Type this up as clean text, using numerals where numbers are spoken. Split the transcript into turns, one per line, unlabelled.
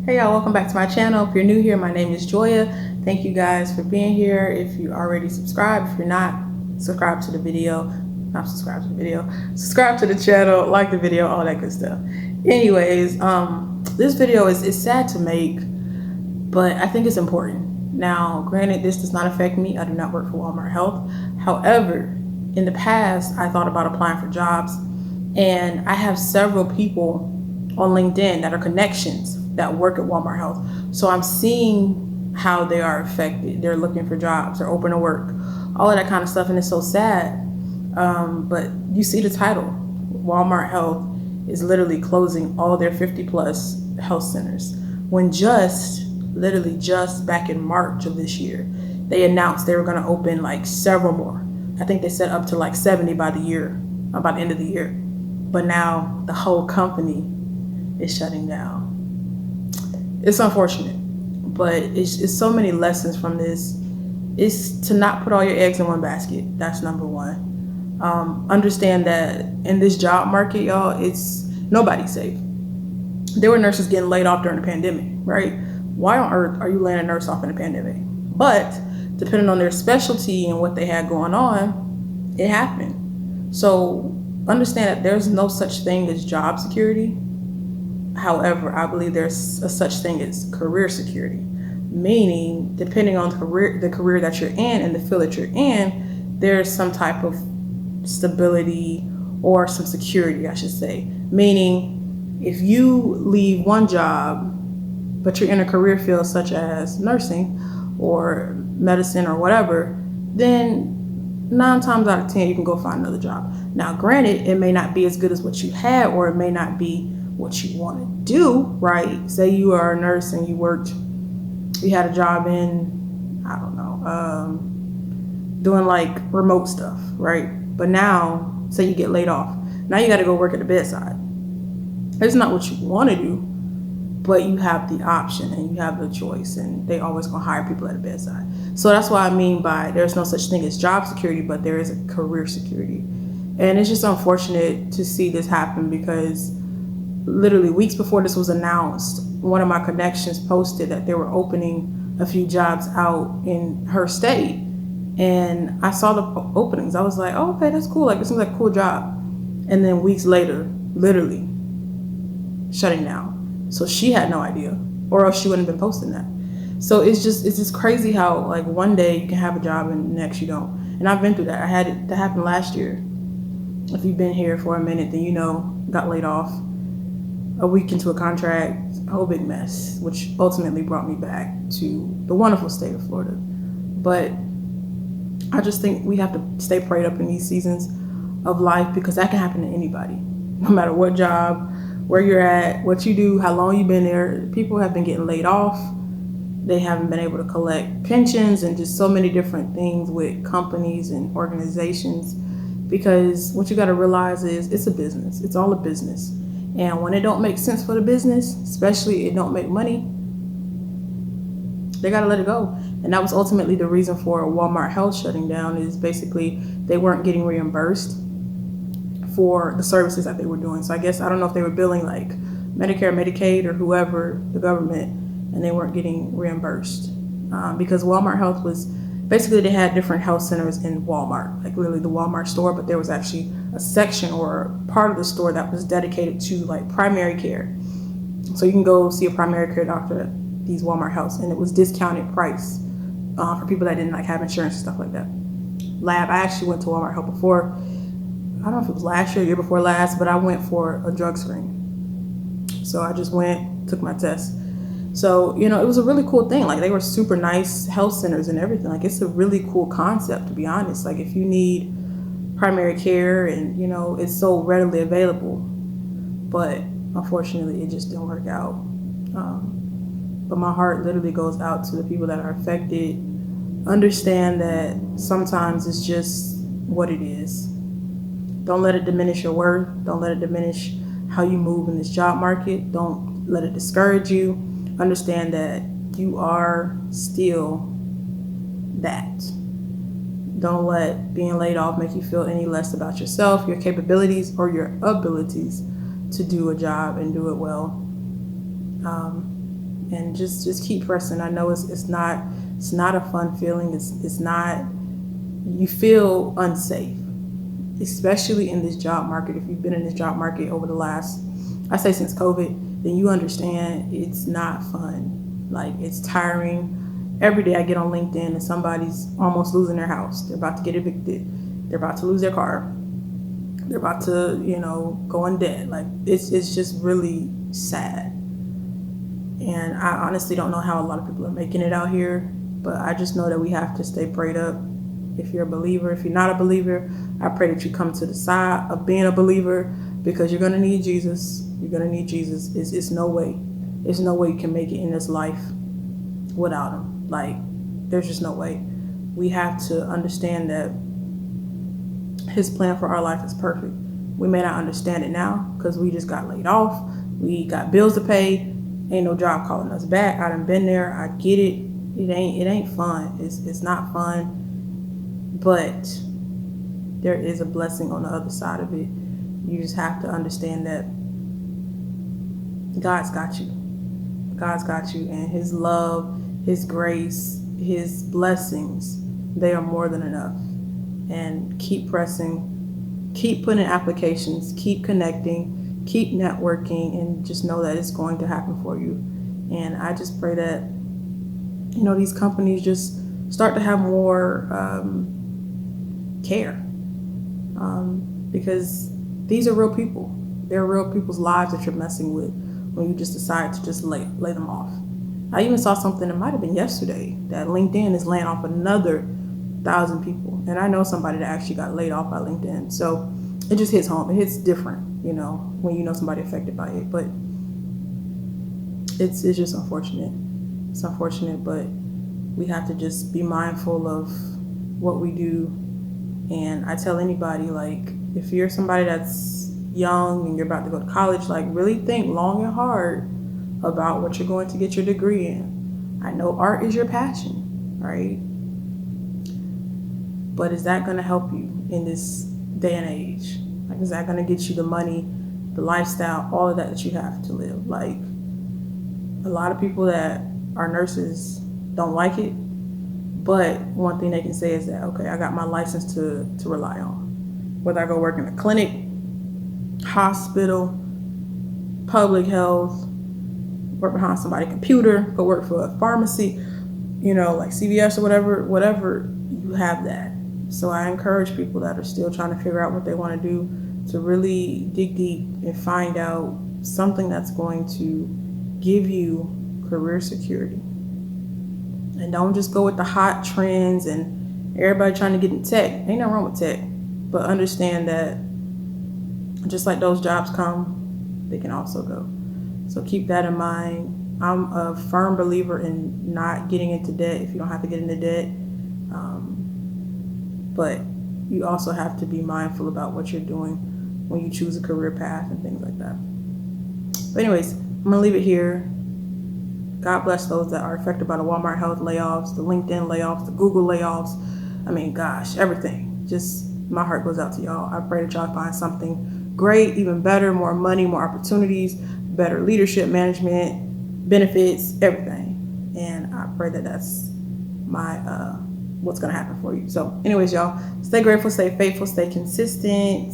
Hey y'all, welcome back to my channel. If you're new here, my name is Joya. Thank you guys for being here. If you already subscribed, if you're not, subscribe to the video. Not subscribe to the video. Subscribe to the channel, like the video, all that good stuff. Anyways, this video is sad to make, but I think it's important. Now, granted, this does not affect me. I do not work for Walmart Health. However, in the past, I thought about applying for jobs, and I have several people on LinkedIn that are connections that work at Walmart Health. So I'm seeing how they are affected. They're looking for jobs, they're open to work, all of that kind of stuff, and it's so sad. But you see the title, Walmart Health is literally closing all their 50 plus health centers, when literally just back in March of this year, they announced they were going to open like several more. I think they said up to like 70 by the end of the year. But now the whole company is shutting down. It's unfortunate, but it's so many lessons from this. It's to not put all your eggs in one basket. That's number one. Understand that in this job market, y'all, it's nobody's safe. There were nurses getting laid off during the pandemic, right? Why on earth are you laying a nurse off in a pandemic? But depending on their specialty and what they had going on, it happened. So understand that there's no such thing as job security. However, I believe there's a such thing as career security, meaning depending on the career that you're in and the field that you're in, there's some type of stability or some security, I should say. Meaning, if you leave one job, but you're in a career field such as nursing or medicine or whatever, then 9 times out of 10, you can go find another job. Now, granted, it may not be as good as what you had, or it may not be what you want to do, right? Say you are a nurse and you had a job in, I don't know, doing like remote stuff, right? But now, say you get laid off. Now you got to go work at the bedside. It's not what you want to do, but you have the option and you have the choice, and they always gonna hire people at the bedside. So that's what I mean by there's no such thing as job security, but there is a career security. And it's just unfortunate to see this happen, because literally weeks before this was announced, one of my connections posted that they were opening a few jobs out in her state. And I saw the openings. I was like, oh, okay, that's cool. Like, it seems like a cool job. And then weeks later, literally shutting down. So she had no idea, or else she wouldn't have been posting that. So it's just crazy how like one day you can have a job and the next you don't. And I've been through that. I had it that happened last year. If you've been here for a minute, then you know, got laid off a week into a contract, a whole big mess, which ultimately brought me back to the wonderful state of Florida. But I just think we have to stay prayed up in these seasons of life, because that can happen to anybody, no matter what job, where you're at, what you do, how long you've been there. People have been getting laid off. They haven't been able to collect pensions and just so many different things with companies and organizations, because what you got to realize is it's a business. It's all a business. And when it don't make sense for the business, especially it don't make money, they got to let it go. And that was ultimately the reason for Walmart Health shutting down, is basically they weren't getting reimbursed for the services that they were doing. So I guess, I don't know if they were billing like Medicare, Medicaid, or whoever, the government, and they weren't getting reimbursed. Because Walmart Health was, basically they had different health centers in Walmart, like literally the Walmart store, but there was actually a section or part of the store that was dedicated to like primary care. So you can go see a primary care doctor at these Walmart Healths, and it was discounted price for people that didn't like have insurance and stuff like that. I actually went to Walmart Health before. I don't know if it was last year, year before last, but I went for a drug screen. So I just went, took my test. So, you know, it was a really cool thing. Like, they were super nice health centers and everything. Like, it's a really cool concept, to be honest. Like, if you need primary care, and, you know, it's so readily available. But unfortunately, it just didn't work out. But my heart literally goes out to the people that are affected. Understand that sometimes it's just what it is. Don't let it diminish your worth. Don't let it diminish how you move in this job market. Don't let it discourage you. Understand that you are still that. Don't let being laid off make you feel any less about yourself, your capabilities, or your abilities to do a job and do it well. and just keep pressing. I know it's not a fun feeling. It's not, you feel unsafe, especially in this job market. If you've been in this job market over the last, I say since COVID, then you understand it's not fun. Like, it's tiring. Every day I get on LinkedIn and somebody's almost losing their house. They're about to get evicted. They're about to lose their car. They're about to, go in debt. Like, it's just really sad. And I honestly don't know how a lot of people are making it out here, but I just know that we have to stay prayed up. If you're a believer, if you're not a believer, I pray that you come to the side of being a believer, because you're going to need Jesus. You're going to need Jesus. It's no way. There's no way you can make it in this life without him. Like, there's just no way. We have to understand that his plan for our life is perfect. We may not understand it now because we just got laid off. We got bills to pay. Ain't no job calling us back. I done been there. I get it. It ain't fun. It's not fun. But there is a blessing on the other side of it. You just have to understand that God's got you. God's got you, and his love, his grace, his blessings, they are more than enough. And keep pressing, keep putting in applications, keep connecting, keep networking, and just know that it's going to happen for you. And I just pray that, these companies just start to have more care, because these are real people. They're real people's lives that you're messing with when you just decide to just lay them off. I even saw something, it might have been yesterday, that LinkedIn is laying off another 1,000 people. And I know somebody that actually got laid off by LinkedIn. So it just hits home. It hits different, when you know somebody affected by it. But it's just unfortunate. It's unfortunate, but we have to just be mindful of what we do. And I tell anybody, like, if you're somebody that's young and you're about to go to college, like, really think long and hard about what you're going to get your degree in. I know art is your passion, right? But is that going to help you in this day and age? Like, is that going to get you the money, the lifestyle, all of that you have to live? Like, a lot of people that are nurses don't like it, but one thing they can say is that, okay, I got my license to rely on. Whether I go work in a clinic, hospital, public health, work behind somebody's computer, go work for a pharmacy, like CVS or whatever, you have that. So I encourage people that are still trying to figure out what they want to do to really dig deep and find out something that's going to give you career security. And don't just go with the hot trends and everybody trying to get in tech. Ain't nothing wrong with tech, but understand that just like those jobs come, they can also go. So keep that in mind. I'm a firm believer in not getting into debt if you don't have to get into debt. But you also have to be mindful about what you're doing when you choose a career path and things like that. But anyways, I'm going to leave it here. God bless those that are affected by the Walmart Health layoffs, the LinkedIn layoffs, the Google layoffs. I mean, gosh, everything. Just my heart goes out to y'all. I pray that y'all find something great, even better, more money, more opportunities, better leadership, management, benefits, everything. And I pray that that's what's going to happen for you. So anyways, y'all, stay grateful, stay faithful, stay consistent.